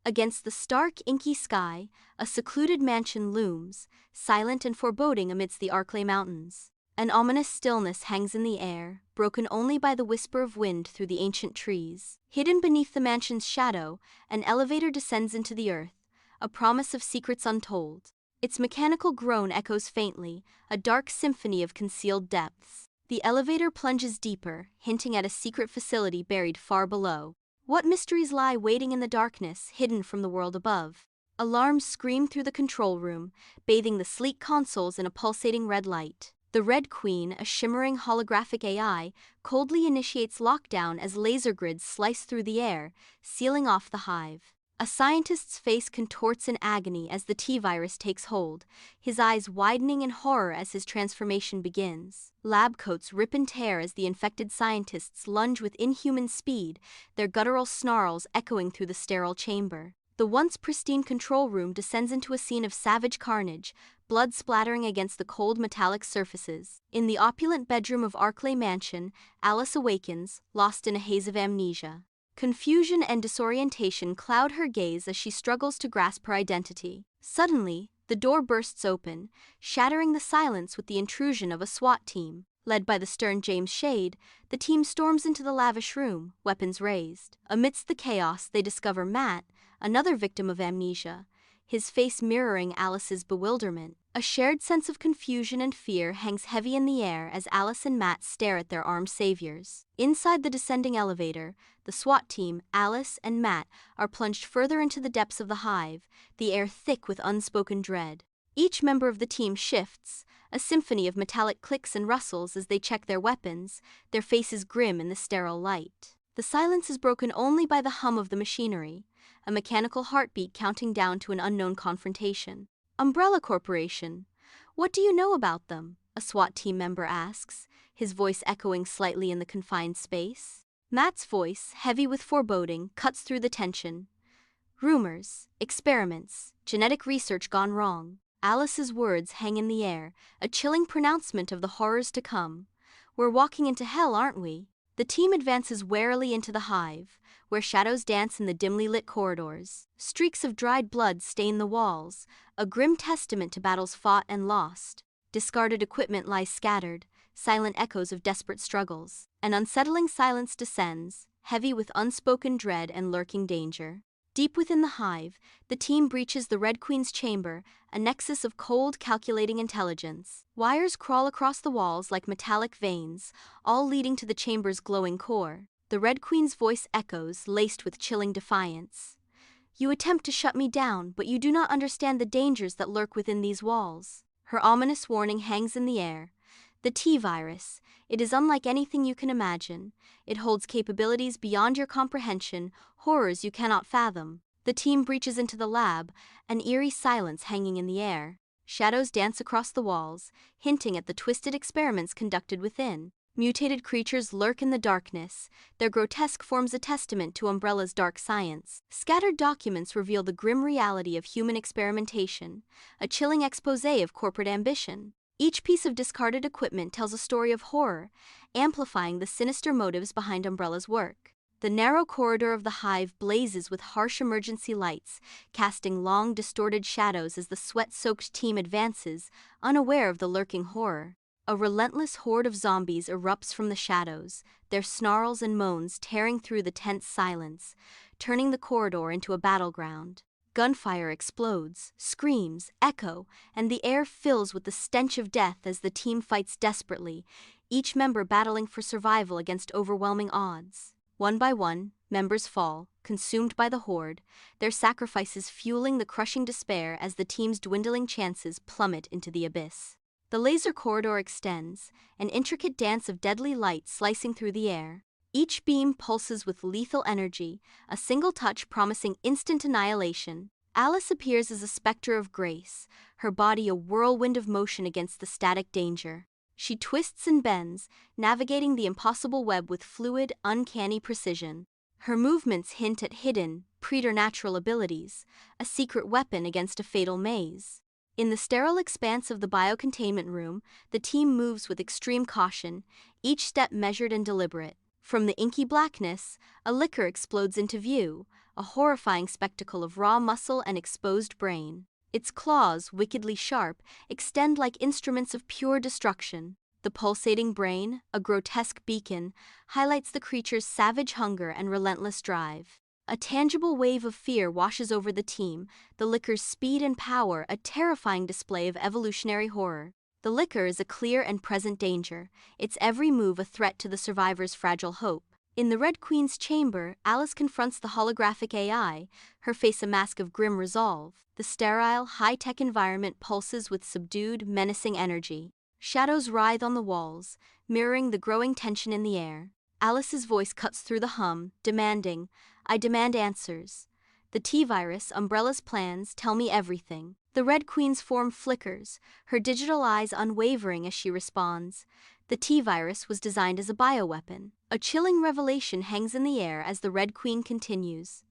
Against the stark, inky sky, a secluded mansion looms, silent and foreboding amidst the Arklay Mountains. An ominous stillness hangs in the air, broken only by the whisper of wind through the ancient trees. Hidden beneath the mansion's shadow, an elevator descends into the earth, a promise of secrets untold. Its mechanical groan echoes faintly, a dark symphony of concealed depths. The elevator plunges deeper, hinting at a secret facility buried far below. What mysteries lie waiting in the darkness, hidden from the world above? Alarms scream through the control room, bathing the sleek consoles in a pulsating red light. The Red Queen, a shimmering holographic AI, coldly initiates lockdown as laser grids slice through the air, sealing off the Hive. A scientist's face contorts in agony as the T-virus takes hold, his eyes widening in horror as his transformation begins. Lab coats rip and tear as the infected scientists lunge with inhuman speed, their guttural snarls echoing through the sterile chamber. The once pristine control room descends into a scene of savage carnage, blood splattering against the cold metallic surfaces. In the opulent bedroom of Arklay Mansion, Alice awakens, lost in a haze of amnesia. Confusion and disorientation cloud her gaze as she struggles to grasp her identity. Suddenly, the door bursts open, shattering the silence with the intrusion of a SWAT team. Led by the stern James Shade, the team storms into the lavish room, weapons raised. Amidst the chaos, they discover Matt, another victim of amnesia, his face mirroring Alice's bewilderment. A shared sense of confusion and fear hangs heavy in the air as Alice and Matt stare at their armed saviors. Inside the descending elevator, the SWAT team, Alice and Matt, are plunged further into the depths of the Hive, the air thick with unspoken dread. Each member of the team shifts, a symphony of metallic clicks and rustles as they check their weapons, their faces grim in the sterile light. The silence is broken only by the hum of the machinery, a mechanical heartbeat counting down to an unknown confrontation. Umbrella Corporation. What do you know about them? A SWAT team member asks, his voice echoing slightly in the confined space. Matt's voice, heavy with foreboding, cuts through the tension. Rumors, experiments, genetic research gone wrong. Alice's words hang in the air, a chilling pronouncement of the horrors to come. We're walking into hell, aren't we? The team advances warily into the Hive, where shadows dance in the dimly lit corridors. Streaks of dried blood stain the walls, a grim testament to battles fought and lost. Discarded equipment lies scattered, silent echoes of desperate struggles. An unsettling silence descends, heavy with unspoken dread and lurking danger. Deep within the Hive, the team breaches the Red Queen's chamber, a nexus of cold, calculating intelligence. Wires crawl across the walls like metallic veins, all leading to the chamber's glowing core. The Red Queen's voice echoes, laced with chilling defiance. You attempt to shut me down, but you do not understand the dangers that lurk within these walls. Her ominous warning hangs in the air. The T-virus. It is unlike anything you can imagine. It holds capabilities beyond your comprehension, horrors you cannot fathom. The team breaches into the lab, an eerie silence hanging in the air. Shadows dance across the walls, hinting at the twisted experiments conducted within. Mutated creatures lurk in the darkness, their grotesque forms a testament to Umbrella's dark science. Scattered documents reveal the grim reality of human experimentation, a chilling exposé of corporate ambition. Each piece of discarded equipment tells a story of horror, amplifying the sinister motives behind Umbrella's work. The narrow corridor of the Hive blazes with harsh emergency lights, casting long, distorted shadows as the sweat-soaked team advances, unaware of the lurking horror. A relentless horde of zombies erupts from the shadows, their snarls and moans tearing through the tense silence, turning the corridor into a battleground. Gunfire explodes, screams echo, and the air fills with the stench of death as the team fights desperately, each member battling for survival against overwhelming odds. One by one, members fall, consumed by the horde, their sacrifices fueling the crushing despair as the team's dwindling chances plummet into the abyss. The laser corridor extends, an intricate dance of deadly light slicing through the air. Each beam pulses with lethal energy, a single touch promising instant annihilation. Alice appears as a specter of grace, her body a whirlwind of motion against the static danger. She twists and bends, navigating the impossible web with fluid, uncanny precision. Her movements hint at hidden, preternatural abilities, a secret weapon against a fatal maze. In the sterile expanse of the biocontainment room, the team moves with extreme caution, each step measured and deliberate. From the inky blackness, a liquor explodes into view, a horrifying spectacle of raw muscle and exposed brain. Its claws, wickedly sharp, extend like instruments of pure destruction. The pulsating brain, a grotesque beacon, highlights the creature's savage hunger and relentless drive. A tangible wave of fear washes over the team, the liquor's speed and power a terrifying display of evolutionary horror. The liquor is a clear and present danger, its every move a threat to the survivor's fragile hope. In the Red Queen's chamber, Alice confronts the holographic AI, her face a mask of grim resolve. The sterile, high-tech environment pulses with subdued, menacing energy. Shadows writhe on the walls, mirroring the growing tension in the air. Alice's voice cuts through the hum, demanding, "I demand answers. The T-virus, Umbrella's plans, tell me everything." The Red Queen's form flickers, her digital eyes unwavering as she responds. The T-virus was designed as a bioweapon. A chilling revelation hangs in the air as the Red Queen continues.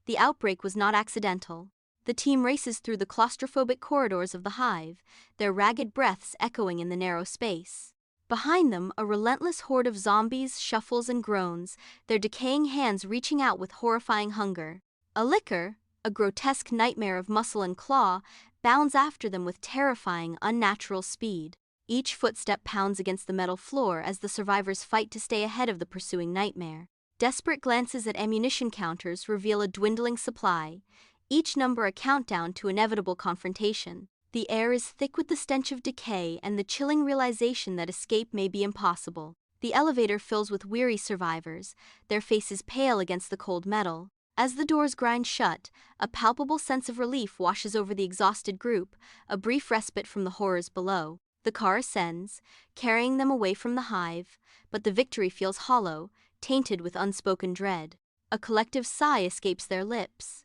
The outbreak was not accidental. The team races through the claustrophobic corridors of the Hive, their ragged breaths echoing in the narrow space. Behind them, a relentless horde of zombies shuffles and groans, their decaying hands reaching out with horrifying hunger. A liquor, a grotesque nightmare of muscle and claw, bounds after them with terrifying, unnatural speed. Each footstep pounds against the metal floor as the survivors fight to stay ahead of the pursuing nightmare. Desperate glances at ammunition counters reveal a dwindling supply, each number a countdown to inevitable confrontation. The air is thick with the stench of decay and the chilling realization that escape may be impossible. The elevator fills with weary survivors, their faces pale against the cold metal. As the doors grind shut, a palpable sense of relief washes over the exhausted group, a brief respite from the horrors below. The car ascends, carrying them away from the Hive, but the victory feels hollow, tainted with unspoken dread. A collective sigh escapes their lips,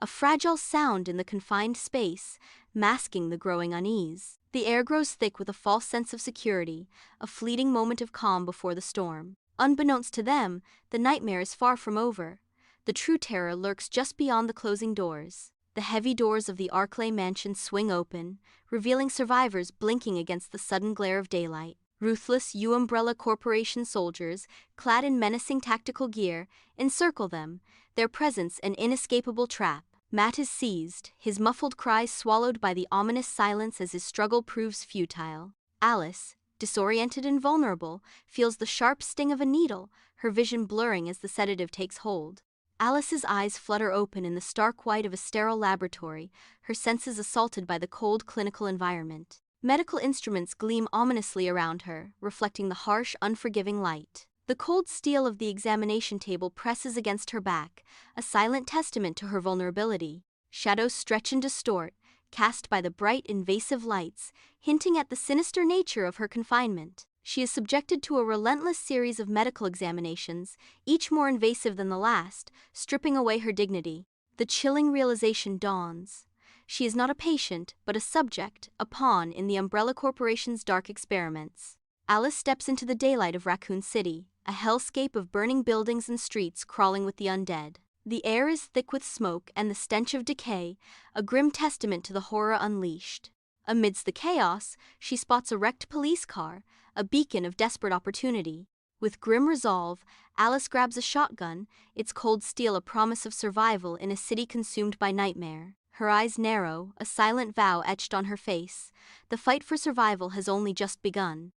a fragile sound in the confined space, masking the growing unease. The air grows thick with a false sense of security, a fleeting moment of calm before the storm. Unbeknownst to them, the nightmare is far from over. The true terror lurks just beyond the closing doors. The heavy doors of the Arclay mansion swing open, revealing survivors blinking against the sudden glare of daylight. Ruthless Umbrella Corporation soldiers, clad in menacing tactical gear, encircle them, their presence an inescapable trap. Matt is seized, his muffled cries swallowed by the ominous silence as his struggle proves futile. Alice, disoriented and vulnerable, feels the sharp sting of a needle, her vision blurring as the sedative takes hold. Alice's eyes flutter open in the stark white of a sterile laboratory, her senses assaulted by the cold clinical environment. Medical instruments gleam ominously around her, reflecting the harsh, unforgiving light. The cold steel of the examination table presses against her back, a silent testament to her vulnerability. Shadows stretch and distort, cast by the bright, invasive lights, hinting at the sinister nature of her confinement. She is subjected to a relentless series of medical examinations, each more invasive than the last, stripping away her dignity. The chilling realization dawns. She is not a patient, but a subject, a pawn in the Umbrella Corporation's dark experiments. Alice steps into the daylight of Raccoon City, a hellscape of burning buildings and streets crawling with the undead. The air is thick with smoke and the stench of decay, a grim testament to the horror unleashed. Amidst the chaos, she spots a wrecked police car, a beacon of desperate opportunity. With grim resolve, Alice grabs a shotgun, its cold steel a promise of survival in a city consumed by nightmare. Her eyes narrow, a silent vow etched on her face. The fight for survival has only just begun.